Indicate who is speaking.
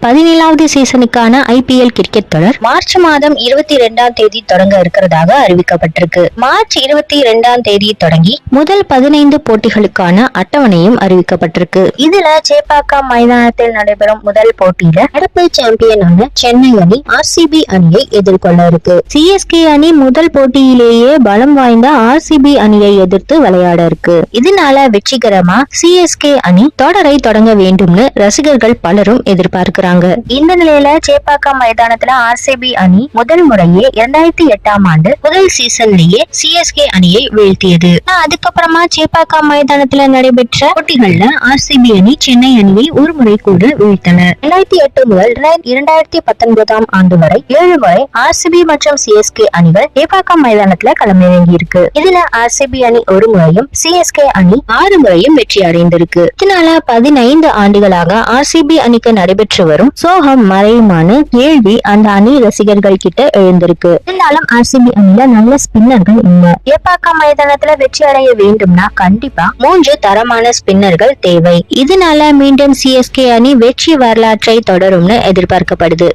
Speaker 1: 17வது சீசனுக்கான IPL cricket தொடர் March மாதம் 22ஆம் தேதி தொடங்க இருக்கிறதாக அறிவிக்கப்பட்டிருக்கு. மார்ச் 22ஆம் தேதி தொடங்கி முதல் 15 போட்டிகளுக்கான அட்டவணையும் அறிவிக்கப்பட்டிருக்கு. இதுல சேப்பாக்கம் மைதானத்தில் நடைபெறும் முதல் போட்டியில நடப்பு சாம்பியனான சென்னை அணி RCB அணியை எதிர்கொள்ள இருக்கு. CSK அணி முதல் போட்டியிலேயே பலம் வாய்ந்த RCB அணியை எதிர்த்து விளையாட இருக்கு. இதனால வெற்றிகரமா CSK அணி தொடரை தொடங்க வேண்டும்னு ரசிகர்கள் பலரும் எதிர்பார்க்கிறாங்க. இந்த நிலையில சேப்பாக்கம் மைதானத்துல RCB அணி முதல் முறையே 2008ஆம் ஆண்டு முதல் சீசன்லயே CSK அணியை வீழ்த்தியது. அதுக்கப்புறமா சேப்பாக்கம் மைதானத்துல நடைபெற்ற போட்டிகள்ல RCB அணி சென்னை அணியை ஒரு முறை கூட வீழ்த்தனர். 2008 முதல் 2019ஆம் ஆண்டு வரை 7 முறை RCB மற்றும் CSK அணிகள் சேப்பாக்கம் மைதானத்துல களமிறங்கி இருக்கு. இதுல RCB அணி ஒரு முறையும் CSK அணி 6 முறையும் வெற்றி அடைந்திருக்கு. இதனால 15 ஆண்டுகளாக RCB அணிக்கு நடைபெற்று வரும் சோகம் மறையுமான கேள்வி அந்த அணி ரசிகர்கள் கிட்ட எழுந்திருக்கு. இருந்தாலும் RCB அணில நல்ல ஸ்பின்னர்கள் இல்ல. சேப்பாக்கம் மைதானத்துல வெற்றி அடைய வேண்டும்னா கண்டிப்பா 3 தரமான ஸ்பின்னர்கள் தேவை. இதனால மீண்டும் CSK அணி வெற்றி வரலாற்றை தொடரும்னு எதிர்பார்க்கப்படுது.